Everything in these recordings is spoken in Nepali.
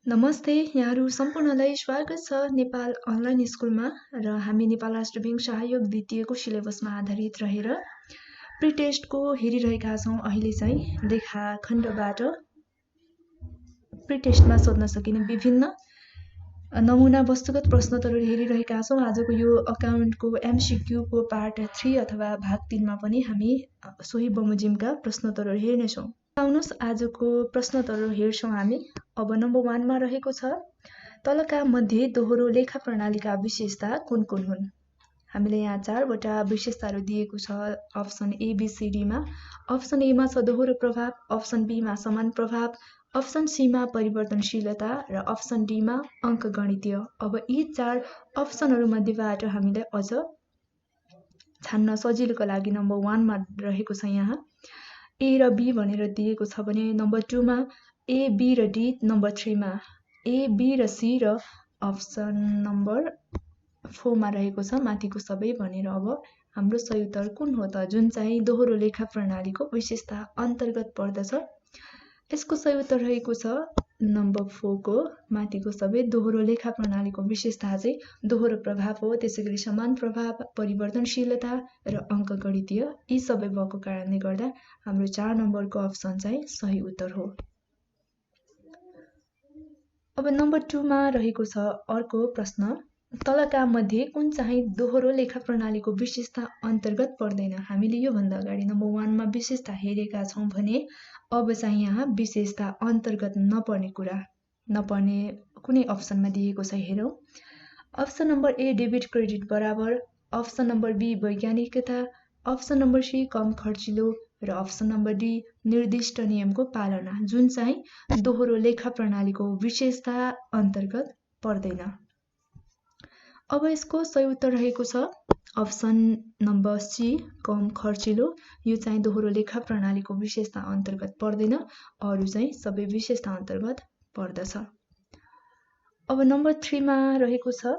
नमस्ते, यहाँहरु सम्पूर्णलाई स्वागत छ नेपाल अनलाइन स्कुलमा र हामी नेपाल राष्ट्र बैंक सहयोग द्वितीयको सिलेबसमा आधारित रहेर प्री टेस्टको हेरिरहेका छौं। अहिले चाहिँ लेखाखण्डबाट प्री टेस्टमा सोध्न सकिने विभिन्न नमुना वस्तुगत प्रश्नोत्तरहरू हेरिरहेका छौं। आजको यो अकाउन्टको MCQ को पार्ट 3 अथवा भाग 3 मा पनि हामी सोही बमोजिमका प्रश्नोत्तरहरू हेर्नेछौं। आउनुस् आजको प्रश्नोत्तरहरू हेर्छौं हामी। अब नम्बर 1 मा रहेको छ तलका मध्ये दोहोरो लेखा प्रणालीका विशेषता कुन कुन हुन्? हामीले यहाँ 4 वटा विशेषताहरू दिएको छ option A B C D मा। अप्सन A मा छ दोहोरो प्रभाव, अप्सन B मा समान प्रभाव, अप्सन C मा परिवर्तनशीलता र अप्सन D मा अंकगणितीय। अब यी 4 अप्सनहरू मध्येबाट हामीले अझ छान्न सजिलोको लागि नम्बर 1 मा रहेको छ यहाँ A र B भनेर दिएको छ भने नम्बर 2 मा A, B र D, नम्बर 3 मा A, B र C र अप्सन नम्बर 4 मा रहेको छ माथिको सबै भनेर। अब हाम्रो सही उत्तर कुन हो त जुन चाहिँ दोहोरो लेखा प्रणालीको विशेषता अन्तर्गत पर्दछ? यसको सही उत्तर रहेको छ नम्बर 4 को माथिको सबै। दोहोरो लेखा प्रणालीको विशेषता चाहिँ दोहोरो प्रभाव हो, त्यसैगरी समान प्रभाव, परिवर्तनशीलता र अंकगणितीय। यी सबै भएको कारणले गर्दा हाम्रो 4 नम्बरको अप्सन चाहिँ सही उत्तर हो। अब नम्बर 2 मा रहेको छ अर्को प्रश्न तलका मध्ये कुन चाहिँ दोहोरो लेखा प्रणालीको विशेषता अन्तर्गत पर्दैन? हामीले यो भन्दा अगाडि नम्बर 1 मा विशेषता हेरेका छौं भने अब चाहिँ यहाँ विशेषता अन्तर्गत नपर्ने कुनै अप्सनमा दिएको छ हेरौं। Option number A debit credit बराबर, अप्सन नम्बर B वैज्ञानिकता, अप्सन नम्बर C कम खर्चिलो र अप्सन नम्बर D निर्दिष्ट नियमको पालना, जुन चाहिँ दोहोरो लेखा प्रणालीको विशेषता अन्तर्गत पर्दैन। अब यसको सही उत्तर रहेको छ अप्सन नम्बर C कम खर्चिलो। यो चाहिँ दोहोरो लेखा प्रणालीको विशेषता अन्तर्गत पर्दैन, अरु चाहिँ सबै विशेषता अन्तर्गत पर्दछ। अब नम्बर 3 मा रहेको छ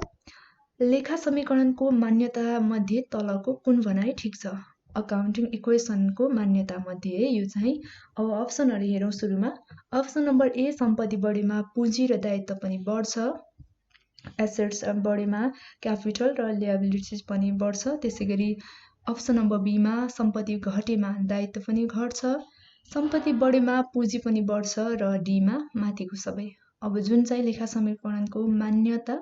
लेखा समीकरणको मान्यता मध्ये तलको कुन भनाइ ठीक छ? अकाउन्टिङ इक्वेसनको मान्यता मध्ये यो चाहिँ अब अप्सनहरु हेरौं। सुरुमा अप्सन नम्बर A सम्पत्ति बढेमा पुँजी र दायित्व पनि बढ्छ, एसेट्स बढेमा क्यापिटल र लिएबिलिटिज पनि बढ्छ। त्यसैगरी अप्सन नम्बर B मा सम्पत्ति घटेमा दायित्व पनि घट्छ, सम्पत्ति बढेमा पुँजी पनि बढ्छ र D मा माथिको सबै। अब जुन चाहिँ लेखा समीकरणको मान्यता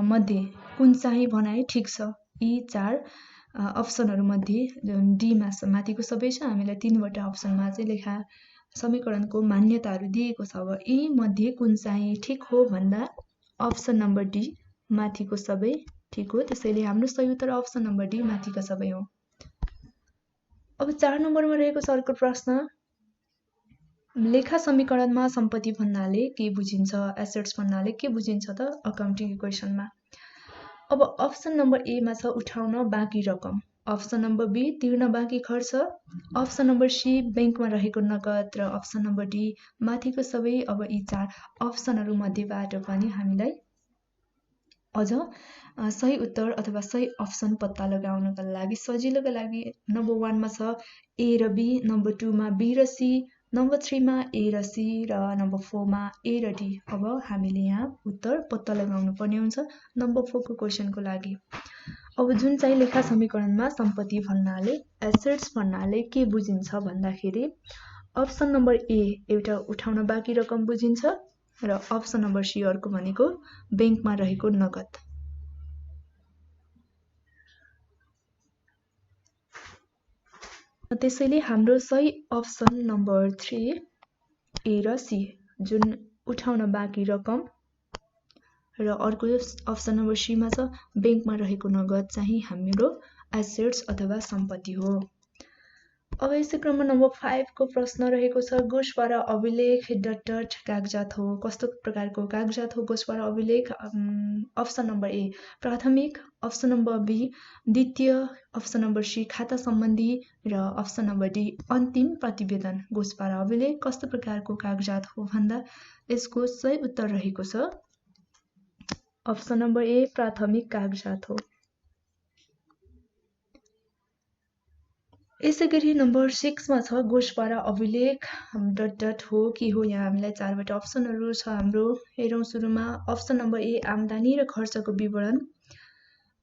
मध्ये कुन चाहिँ भनाइ ठीक छ? यी 4 अप्सनहरु मध्ये D मा माथिको सबै छ। हामीलाई 3 वटा अप्सनमा चाहिँ लेखा समीकरणको मान्यताहरू दिएको छ। अब यी मध्ये कुन चाहिँ ठीक हो भन्दा अप्सन नम्बर D माथिको सबै ठीक हो। त्यसैले हाम्रो सही उत्तर अप्सन नम्बर D माथिका सबै हो। अब 4 नम्बरमा रहेको छ अर्को प्रश्न लेखा समीकरणमा सम्पत्ति भन्नाले के बुझिन्छ? एसेट्स भन्नाले के बुझिन्छ त अकाउन्टिङ इक्वेसनमा? अब अप्सन नम्बर A मा छ उठाउन बाँकी रकम, अप्सन नम्बर B तिर्न बाँकी खर्च, अप्सन नम्बर C बैंकमा रहेको नगद र अप्सन नम्बर D माथिको सबै। अब यी 4 अप्सनहरु मध्येबाट पनि हामीलाई अझ सही उत्तर अथवा सही अप्सन पत्ता लगाउनका लागि सजिलोका लागि नम्बर 1 मा छ A र B, नम्बर 2 मा B र C, नम्बर 3 मा A र C र नम्बर 4 मा A र D। अब हामीले यहाँ उत्तर पत्ता लगाउनु पर्ने हुन्छ नम्बर 4 को क्वेशनको लागि। अब जुन चाहिँ लेखा समीकरणमा सम्पत्ति भन्नाले एसेट्स भन्नाले के बुझिन्छ भन्दाखेरि अप्सन नम्बर A एउटा उठाउन बाँकी रकम बुझिन्छ र अप्सन नम्बर C अर्को भनेको बैंकमा रहेको नगद। त्यसैले हाम्रो सही अप्सन नम्बर 3 A र C जुन उठाउन बाँकी रकम र अर्को अप्सन नम्बर C मा छ बैंकमा रहेको नगद चाहिँ हाम्रो एसेट्स अथवा सम्पत्ति हो। अब यसै क्रममा नम्बर 5 को प्रश्न रहेको छ गोसवारा अभिलेख ... कागजात हो। कस्तो प्रकारको कागजात हो गोसवारा अभिलेख? अप्सन नम्बर A प्राथमिक, अप्सन नम्बर B द्वितीय, अप्सन नम्बर C खाता सम्बन्धी र अप्सन नम्बर D अन्तिम प्रतिवेदन। गोसवारा अभिलेख कस्तो प्रकारको कागजात हो भन्दा यसको सही उत्तर रहेको छ अप्सन नम्बर A प्राथमिक कागजात हो। यसैगरी नम्बर 6 मा छ गोषवारा अभिलेख डट हो के हो। यहाँ हामीलाई 4 वटा अप्सनहरु छ हाम्रो। हेरौं सुरुमा अप्सन नम्बर ए आम्दानी र खर्चको विवरण,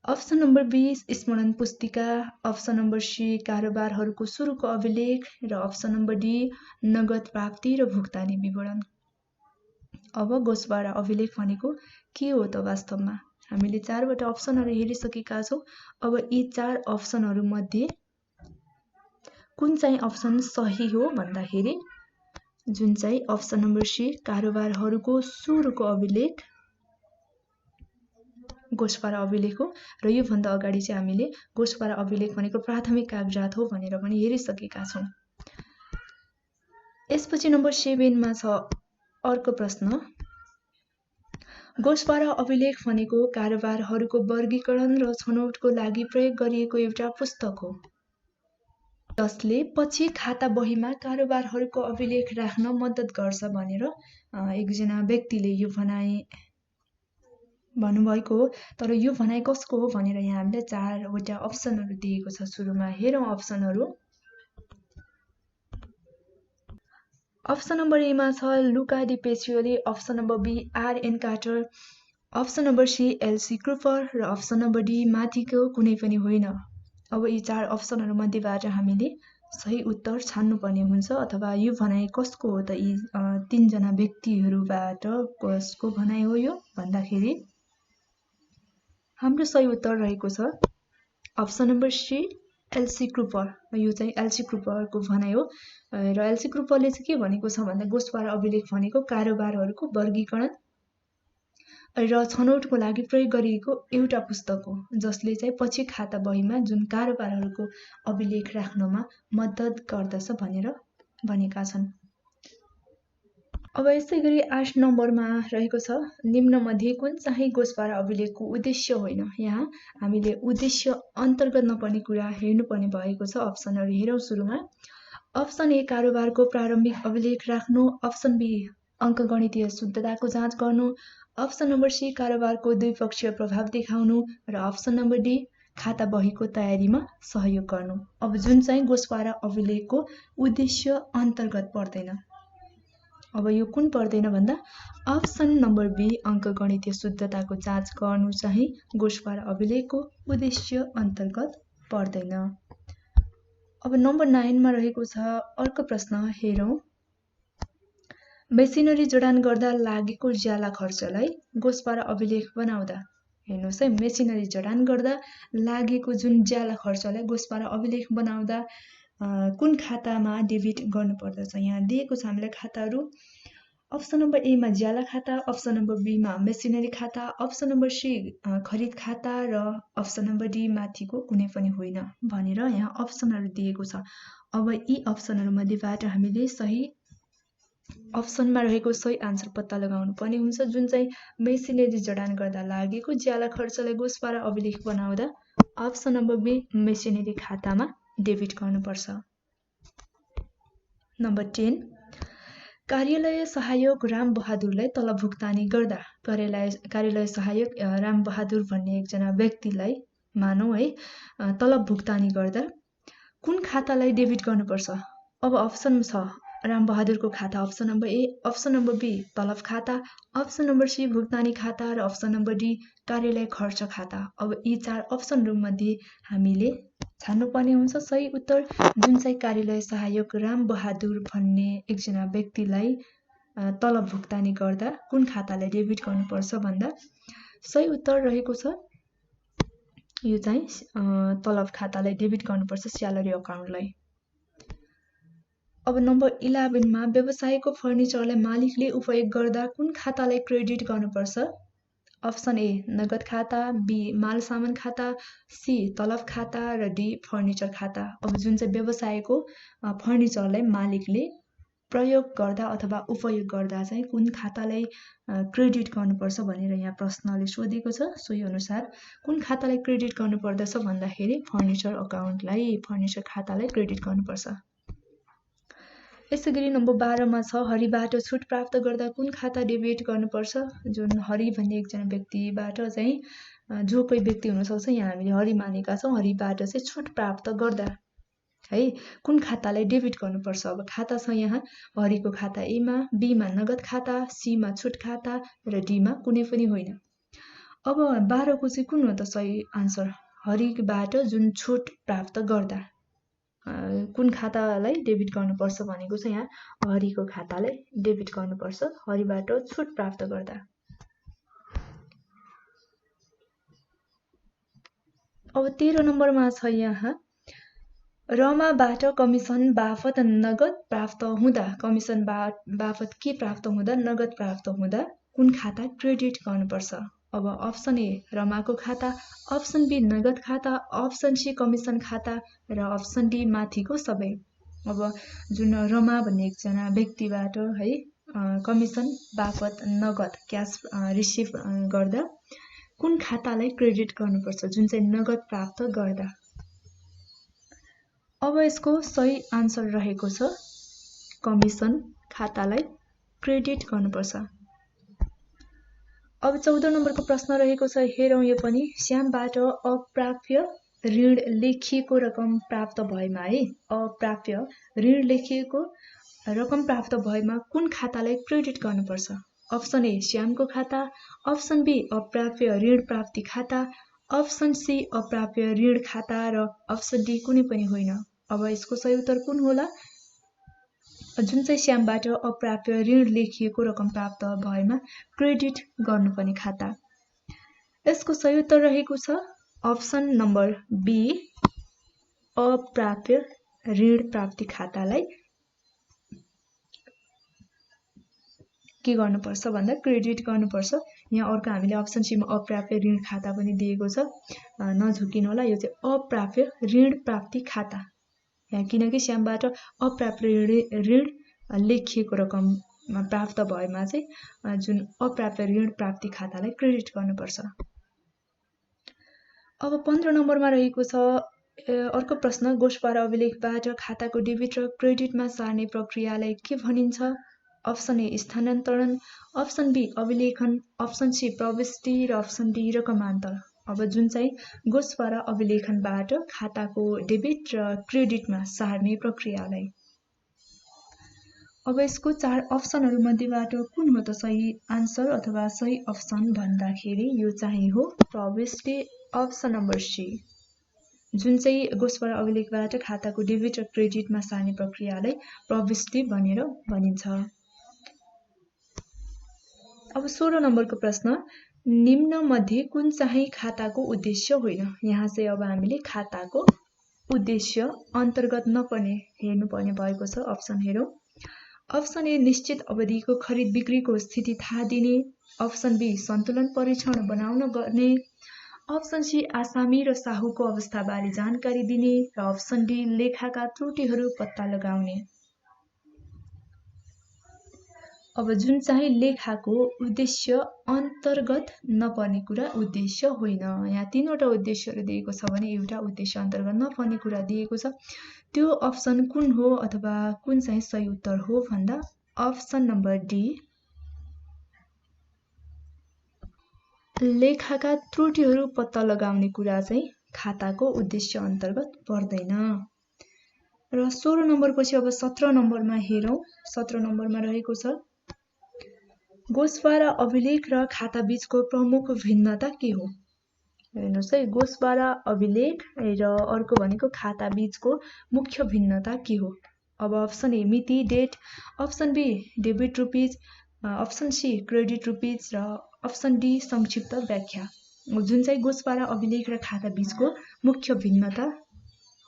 अप्सन नम्बर बी स्मरण पुस्तिका, अप्सन नम्बर सी कारोबारहरूको सुरुको अभिलेख र अप्सन नम्बर डी नगद प्राप्ति र भुक्तानी विवरण। अब गोषवारा अभिलेख भनेको के हो त वास्तवमा? हामीले 4 वटा अप्सनहरु हेरिसकेका छौं। अब यी 4 अप्सनहरु मध्ये कुन चाहिँ अप्सन सही हो भन्दाखेरि जुन चाहिँ अप्सन नम्बर सी कारोबारहरूको सुरुको अभिलेख गोषवारा अभिलेख हो र यो भन्दा अगाडि चाहिँ हामीले गोषवारा अभिलेख भनेको प्राथमिक कागजात हो भनेर पनि हेरिसकेका छौं। यसपछि नम्बर 7 मा छ अर्को प्रश्न, गोषवारा अभिलेख भनेको कारोबारहरूको वर्गीकरण र छनौटको लागि प्रयोग गरिएको एउटा पुस्तक हो जसले पछि खाता बहीमा कारोबारहरूको अभिलेख राख्न मद्दत गर्छ भनेर एकजना व्यक्तिले यो भनाइ भन्नुभएको हो। तर यो भनाइ कसको हो भनेर यहाँ हामीले 4 वटा अप्सनहरु दिएको छ। सुरुमा हेरौं अप्सनहरु। अप्सन नम्बर ए मा छ 𝘀𝗶𝗹𝗹, option number B R N. Carter, option number C L C. क्रुपर र अप्सन नम्बर डी माथिको कुनै पनि होइन। अब यी 4 अप्सनहरु मध्येबाट हामीले सही उत्तर छान्नुपर्ने हुन्छ अथवा यो भनाइ कसको हो त? यी 3 जना व्यक्तिहरुबाट कसको भनाइ हो यो भन्दाखेरि हाम्रो सही उत्तर रहेको छ अप्सन नम्बर सी एल.सी. क्रुपर। यो चाहिँ एल.सी. क्रुपरको भनाइ हो र एल.सी. क्रुपरले चाहिँ के भनेको छ भन्दा गोषवारा अभिलेख भनेको कारोबारहरूको वर्गीकरण र छनौटको लागि प्रयोग गरिएको एउटा पुस्तक हो जसले चाहिँ पछि खाता बहीमा जुन कारोबारहरूको अभिलेख राख्नमा मद्दत गर्दछ भनेर भनेका छन्। अब यसैगरी 8 नम्बरमा रहेको छ निम्न मध्ये कुन चाहिँ गोषवारा अभिलेखको उद्देश्य होइन। यहाँ हामीले उद्देश्य अन्तर्गत नपर्ने कुरा हेर्नुपर्ने भएको छ। अप्सनहरु हेरौं सुरुमा। अप्सन ए कारोबारको प्रारम्भिक अभिलेख राख्नु, अप्सन बी अङ्कगणितीय शुद्धताको जाँच गर्नु, अप्सन नम्बर सी कारोबारको द्विपक्षीय प्रभाव देखाउनु र अप्सन नम्बर डी खाता बहीको तयारीमा सहयोग गर्नु। अब जुन चाहिँ गोषवारा अभिलेखको उद्देश्य अन्तर्गत पर्दैन। अब यो कुन पर्दैन भन्दा अप्सन नम्बर बी अङ्कगणितीय शुद्धताको जाँच गर्नु चाहिँ गोषवारा अभिलेखको उद्देश्य अन्तर्गत पर्दैन। अब नम्बर 9 मा रहेको छ अर्को प्रश्न हेरौं। मेसिनरी जडान गर्दा लागेको ज्याला खर्चलाई गोषवारा अभिलेख बनाउँदा, हेर्नुस् है, मेसिनरी जडान गर्दा लागेको जुन ज्याला खर्चलाई गोषवारा अभिलेख बनाउँदा कुन खातामा डेबिट गर्नुपर्दछ? यहाँ दिएको छ हामीलाई खाताहरू। अप्सन नम्बर ए मा ज्याला खाता, अप्सन नम्बर बी मा मेसिनरी खाता, अप्सन नम्बर सी खरिद खाता र अप्सन नम्बर डी माथिको कुनै पनि होइन भनेर यहाँ अप्सनहरु दिएको छ। अब यी अप्सनहरु मध्येबाट हामीले सही अप्सनमा रहेको सही आन्सर पत्ता लगाउनु पर्ने हुन्छ। जुन चाहिँ मेसिनरी जडान गर्दा लागेको ज्याला खर्चलाई गोषवारा अभिलेख बनाउँदा अप्सन नम्बर बी मेसिनरी खातामा डेबिट गर्नुपर्छ। नम्बर 10 कार्यालय सहायक रामबहादुरलाई तलब भुक्तानी गर्दा कार्यालय सहायक रामबहादुर भन्ने एकजना व्यक्तिलाई मानौ है तलब भुक्तानी गर्दा कुन खातालाई डेबिट गर्नुपर्छ? अब अप्सन छ रामबहादुरको खाता option number A, option number B तलब खाता, अप्सन नम्बर सी भुक्तानी खाता र अप्सन नम्बर डी कार्यालय खर्च खाता। अब यी 4 अप्सनहरु मध्ये हामीले छान्नुपर्ने हुन्छ सही उत्तर। जुन चाहिँ कार्यालय सहायक रामबहादुर भन्ने एकजना व्यक्तिलाई तलब भुक्तानी गर्दा कुन खातालाई डेबिट गर्नुपर्छ भन्दा सही उत्तर रहेको छ यो चाहिँ तलब खातालाई डेबिट गर्नुपर्छ, स्यालेरी अकाउन्टलाई। अब नम्बर 11 मा व्यवसायको फर्निचरलाई मालिकले उपयोग गर्दा कुन खातालाई क्रेडिट गर्नुपर्छ? अप्सन ए नगद खाता, बी माल सामान खाता, सी तलब खाता र डी फर्निचर खाता। अब जुन चाहिँ व्यवसायको फर्निचरलाई मालिकले प्रयोग गर्दा अथवा उपयोग गर्दा चाहिँ कुन खातालाई क्रेडिट गर्नुपर्छ भनेर यहाँ प्रश्नले सोधेको छ। सोही अनुसार कुन खातालाई क्रेडिट गर्नुपर्दछ भन्दाखेरि फर्निचर अकाउन्टलाई, फर्निचर खातालाई क्रेडिट गर्नुपर्छ। यसैगरी नम्बर 12 मा छ हरिबाट छुट प्राप्त गर्दा कुन खाता डेबिट गर्नुपर्छ? जुन हरि भन्ने एकजना व्यक्तिबाट चाहिँ जो कोही व्यक्ति हुन सक्छ, यहाँ हामीले हरि मानेका छौं, हरिबाट चाहिँ छुट प्राप्त गर्दा है। कुन खातालाई डेबिट गर्नुपर्छ? अब खाता छ यहाँ हरिको खाता ए मा, बी मा नगद खाता, सी मा छुट खाता र डी मा कुनै पनि होइन। अब 12 को चाहिँ कुन हो त सही आन्सर? हरिबाट जुन छुट प्राप्त गर्दा कुन खातालाई डेबिट गर्नुपर्छ भनेको छ यहाँ हरिको खातालाई डेबिट गर्नुपर्छ हरिबाट छुट प्राप्त गर्दा। अब 13 नम्बरमा छ यहाँ रमाबाट कमिसन बापत नगद प्राप्त हुँदा, कमिसन बापत के प्राप्त हुँदा नगद प्राप्त हुँदा कुन खाता क्रेडिट गर्नुपर्छ? अब अप्सन ए रमाको खाता, अप्सन बी नगद खाता, अप्सन सी कमिसन खाता र अप्सन डी माथिको सबै। अब जुन रमा भन्ने एकजना व्यक्तिबाट है कमिसन बापत नगद क्यास रिसिभ गर्दा कुन खातालाई क्रेडिट गर्नुपर्छ? जुन चाहिँ नगद प्राप्त गर्दा। अब यसको सही आन्सर रहेको छ कमिसन खातालाई क्रेडिट गर्नुपर्छ। अब 14 नम्बरको प्रश्न रहेको छ हेरौँ यो पनि श्यामबाट अप्राप्य ऋण लेखिएको रकम प्राप्त भएमा है अप्राप्य ऋण लेखिएको रकम प्राप्त भएमा कुन खातालाई क्रेडिट गर्नुपर्छ? अप्सन ए श्यामको खाता, अप्सन बी अप्राप्य ऋण प्राप्ति खाता, अप्सन सी अप्राप्य ऋण खाता र अप्सन डी कुनै पनि होइन। अब यसको सही उत्तर कुन होला? जुन चाहिँ श्यामबाट अप्राप्य ऋण लेखिएको रकम प्राप्त भएमा क्रेडिट गर्नुपर्ने खाता। यसको सही उत्तर रहेको छ अप्सन नम्बर बी अप्राप्य ऋण प्राप्ति खातालाई के गर्नुपर्छ भन्दा क्रेडिट गर्नुपर्छ। यहाँ अर्को हामीले अप्सन सी मा अप्राप्य ऋण खाता पनि दिएको छ, नझुकिनु होला। यो चाहिँ अप्राप्य ऋण प्राप्ति खाता यहाँ किनकि श्यामबाट अप्राप्य ऋण लेखिएको रकम प्राप्त भएमा चाहिँ जुन अप्राप्य ऋण प्राप्ति खातालाई क्रेडिट गर्नुपर्छ। अब 15 नम्बरमा रहेको छ अर्को प्रश्न गोष्पारा अभिलेखबाट खाताको डेबिट र क्रेडिटमा सार्ने प्रक्रियालाई के भनिन्छ? अप्सन ए स्थानान्तरण, अप्सन बी अभिलेखन, अप्सन सी प्रविष्टि र अप्सन डी रकमान्तर। अब जुन चाहिँ गोष्पारा अभिलेखनबाट खाताको डेबिट र क्रेडिटमा सार्ने प्रक्रियालाई। अब यसको 4 अप्सनहरू मध्येबाट कुन हो त सही आन्सर अथवा सही अप्सन भन्दाखेरि यो चाहिँ हो प्रविष्टि अप्सन नम्बर सी। जुन चाहिँ गोष्पारा अभिलेखबाट खाताको डेबिट र क्रेडिटमा सार्ने प्रक्रियालाई प्रविष्टि भनेर भनिन्छ। अब 16 नम्बरको प्रश्न निम्न मध्ये कुन चाहिँ खाताको उद्देश्य होइन? यहाँ चाहिँ अब हामीले खाताको उद्देश्य अन्तर्गत नपर्ने हेर्नुपर्ने भएको छ। अप्सन हेरौँ। अप्सन ए निश्चित अवधिको खरिद बिक्रीको स्थिति थाहा दिने, अप्सन बी सन्तुलन परीक्षण बनाउन गर्ने, अप्सन सी आसामी र साहुको अवस्थाबारे जानकारी दिने र अप्सन डी लेखाका त्रुटिहरू पत्ता लगाउने। अब जुन चाहिँ लेखाको उद्देश्य अन्तर्गत नपर्ने कुरा उद्देश्य होइन। यहाँ 3वटा उद्देश्यहरू दिएको छ भने एउटा उद्देश्य अन्तर्गत नपर्ने कुरा दिएको छ। त्यो अप्सन कुन हो अथवा कुन चाहिँ सही उत्तर हो भन्दा अप्सन नम्बर डी लेखाका त्रुटिहरू पत्ता लगाउने कुरा चाहिँ खाताको उद्देश्य अन्तर्गत पर्दैन। र 16 नम्बरपछि अब 17 नम्बरमा हेरौँ। 17 नम्बरमा रहेको छ गोष्पारा अभिलेख र खाता बीचको प्रमुख भिन्नता के हो? हेर्नुहोस् है गोष्पारा अभिलेख र अर्को भनेको खाता बीचको मुख्य भिन्नता के हो? अब अप्सन ए मिति date, option B debit rupees, option C credit rupees र अप्सन डी संक्षिप्त व्याख्या। जुन चाहिँ गोष्पारा अभिलेख र खाता बीचको मुख्य भिन्नता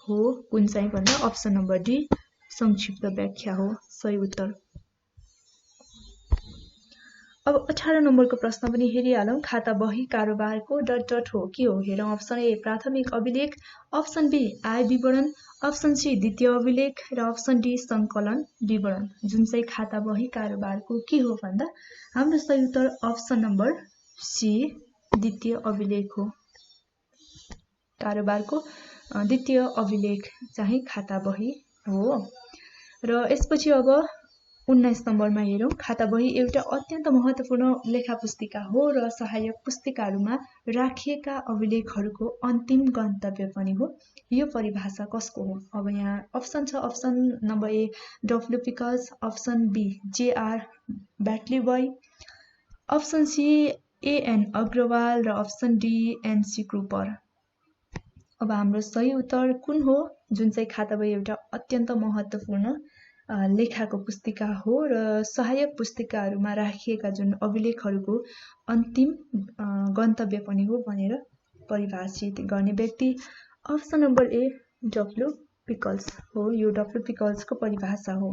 हो कुन चाहिँ भन्दा अप्सन नम्बर डी संक्षिप्त व्याख्या हो सही उत्तर। अब 18 नम्बरको प्रश्न पनि हेरिहालौँ। खाता बही कारोबारको डट डट हो के हो? हेरौँ। अप्सन ए प्राथमिक अभिलेख, अप्सन बी आय विवरण, अप्सन सी द्वितीय अभिलेख र अप्सन डी सङ्कलन विवरण। जुन चाहिँ खाता बही कारोबारको के हो भन्दा हाम्रो सही उत्तर अप्सन नम्बर सी द्वितीय अभिलेख हो। कारोबारको द्वितीय अभिलेख चाहिँ खाता बही हो। र यसपछि अब 19 नम्बरमा हेरौं खाता बही एउटा अत्यन्त महत्त्वपूर्ण लेखा पुस्तिका हो र सहायक पुस्तिकाहरूमा राखिएका अभिलेखहरूको अन्तिम गन्तव्य पनि हो। यो परिभाषा कसको हो? अब यहाँ अप्सन छ। Option number A W.P.Ks, option B 𝘂𝗶𝗹𝗹, option C N.O.S Agarwal र अप्सन डी MCQ। अब हाम्रो सही उत्तर कुन हो? जुन चाहिँ खाता बही एउटा अत्यन्त महत्त्वपूर्ण लेखाको पुस्तिका हो र सहायक पुस्तिकाहरूमा राखिएका जुन अभिलेखहरूको अन्तिम गन्तव्य पनि हो भनेर परिभाषित गर्ने व्यक्ति अप्सन नम्बर ए W.P.Ks हो। यो W.P.Ks को परिभाषा हो।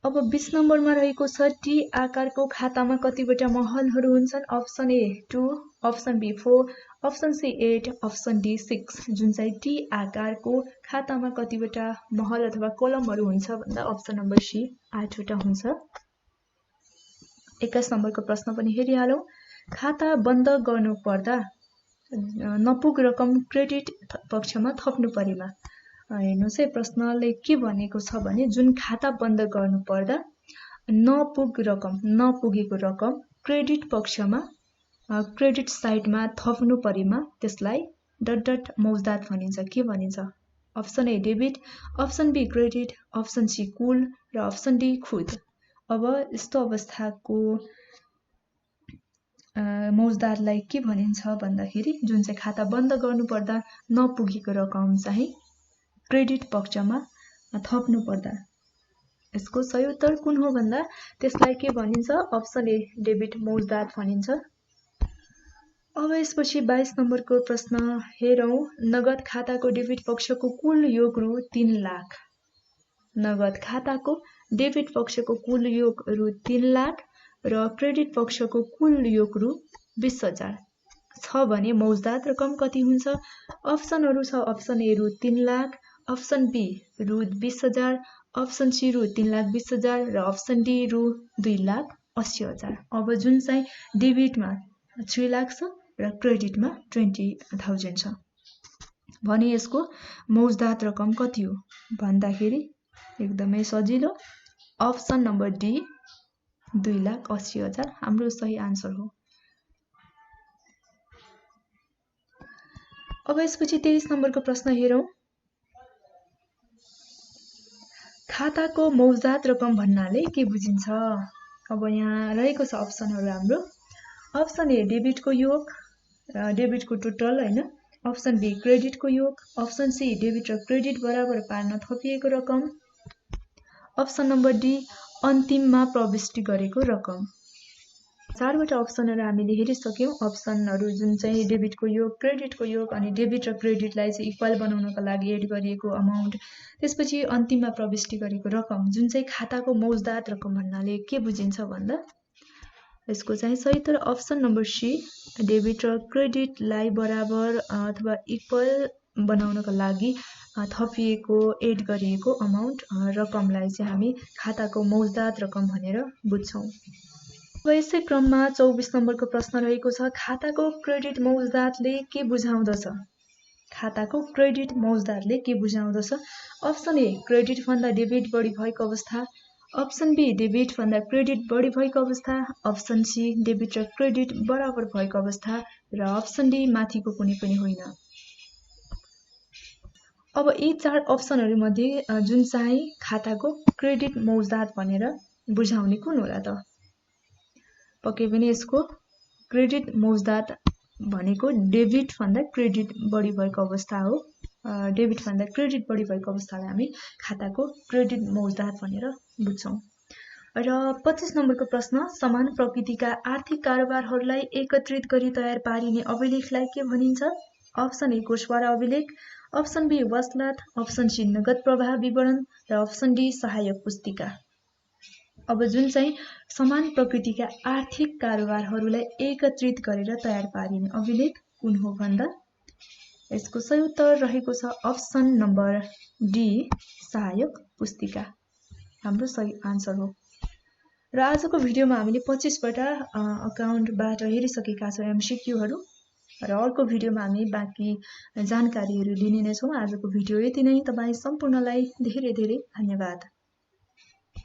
अब 20 नम्बरमा रहेको छ टी आकारको खातामा कतिवटा महलहरू हुन्छन्? Option A 2, option B 4, option C 8, option D 6। जुन चाहिँ टी आकारको खातामा कतिवटा महल अथवा कोलमहरू हुन्छ भन्दा अप्सन नम्बर सी 8 वटा हुन्छ। 21 नम्बरको प्रश्न पनि हेरिहालौं। खाता बन्द गर्नु पर्दा नपुग रकम क्रेडिट पक्षमा थप्नु परेमा। हेर्नुस् है, प्रश्नले के भनेको छ भने जुन खाता बन्द गर्नु पर्दा नपुगेको रकम क्रेडिट पक्षमा क्रेडिट साइडमा थप्नु परेमा त्यसलाई ... मौजदात भनिन्छ। के भनिन्छ? Option A debit, option B credit, option C कुल र अप्सन डी खुद। अब यस्तो अवस्थाको मौजदातलाई के भनिन्छ भन्दाखेरि जुन चाहिँ खाता बन्द गर्नु पर्दा नपुगेको रकम चाहिँ क्रेडिट पक्षमा थप्नु पर्दा। यसको सही उत्तर कुन हो भन्दा त्यसलाई के भनिन्छ? अप्सन ए डेबिट मौजदात भनिन्छ। अब यसपछि 22 नम्बरको प्रश्न हेरौं। नगद खाताको डेबिट पक्षको कुल योग रु 3 लाख। नगद खाताको डेबिट पक्षको कुल योग रु 3 लाख र क्रेडिट पक्षको कुल योग रु 20,000 छ भने मौजदात रकम कति हुन्छ? अप्सनहरू छ। अप्सन ए रु 3 लाख, अप्सन बी रु 20,000, अप्सन सी रु 3,20,000 र अप्सन डी रु 2,80,000। अब जुन चाहिँ डेबिटमा 3 लाख छ र क्रेडिटमा 20,000 छ भने यसको मौजदात रकम कति हो भन्दाखेरि एकदमै सजिलो, अप्सन नम्बर डी 2,80,000 हाम्रो सही आन्सर हो। अब यसपछि 23 नम्बरको प्रश्न हेरौं। खाताको मौजदात रकम भन्नाले के बुझिन्छ? अब यहाँ रहेको छ अप्सनहरू हाम्रो। अप्सन ए डेबिटको योग, डेबिटको टोटल हैन। अप्सन बी क्रेडिटको योग, अप्सन सी डेबिट र क्रेडिट बराबर पार्न थपिएको रकम, अप्सन नम्बर डी अन्तिममा प्रविष्टि गरेको रकम। 4 वटा अप्सनहरू हामीले हेरिसक्यौं। अप्सनहरू जुन चाहिँ डेबिटको योग, क्रेडिटको योग अनि डेबिट र क्रेडिटलाई चाहिँ इक्वल बनाउनका लागि एड गरिएको अमाउन्ट, त्यसपछि अन्तिममा प्रविष्टि गरेको रकम। जुन चाहिँ खाताको मौजदात रकम भन्नाले के बुझिन्छ भन्दा यसको चाहिँ सही उत्तर अप्सन नम्बर सी डेबिट र क्रेडिटलाई बराबर अथवा इक्वल बनाउनका लागि थपिएको एड गरिएको अमाउन्ट रकमलाई चाहिँ हामी खाताको मौजदात रकम भनेर बुझ्छौं। अब यसै क्रममा 24 नम्बरको प्रश्न रहेको छ। खाताको क्रेडिट मौजदातले के बुझाउँदछ? खाताको क्रेडिट मौजदातले के बुझाउँदछ? अप्सन ए क्रेडिट भन्दा डेबिट बढी भएको अवस्था, अप्सन बी डेबिट भन्दा क्रेडिट बढी भएको अवस्था, अप्सन सी डेबिट र क्रेडिट बराबर भएको अवस्था र अप्सन डी माथिको कुनै पनि होइन। अब यी 4 अप्सनहरू मध्ये जुन चाहिँ खाताको क्रेडिट मौजदात भनेर बुझाउने कुन होला त? पक्कै पनि यसको क्रेडिट मौजदात भनेको डेबिट भन्दा क्रेडिट बढी भएको अवस्था हो। डेबिट भन्दा क्रेडिट बढी भएको अवस्थालाई हामी खाताको क्रेडिट मौजदात भनेर बुझ्छौं। र 25 नम्बरको प्रश्न, समान प्रकृतिका आर्थिक कारोबारहरूलाई एकत्रित गरी तयार पारिने अभिलेखलाई के भनिन्छ? अप्सन ए कोषवारा अभिलेख, अप्सन बी वसलत, अप्सन सी नगद प्रवाह विवरण र अप्सन डी सहायक पुस्तिका। अब जुन चाहिँ समान प्रकृतिका आर्थिक कारोबारहरूलाई एकत्रित गरेर तयार पारिने अभिलेख कुन हो भन्दा यसको सही उत्तर रहेको छ अप्सन नम्बर डी सहायक पुस्तिका हाम्रो सही आन्सर हो। र आजको भिडियोमा हामीले 25 वटा अकाउन्टबाट हेरिसकेका छौं MCQहरू। र अर्को भिडियोमा हामी बाँकी जानकारीहरू लिने नै छौँ। आजको भिडियो यति नै। तपाईँ सम्पूर्णलाई धेरै धेरै धन्यवाद।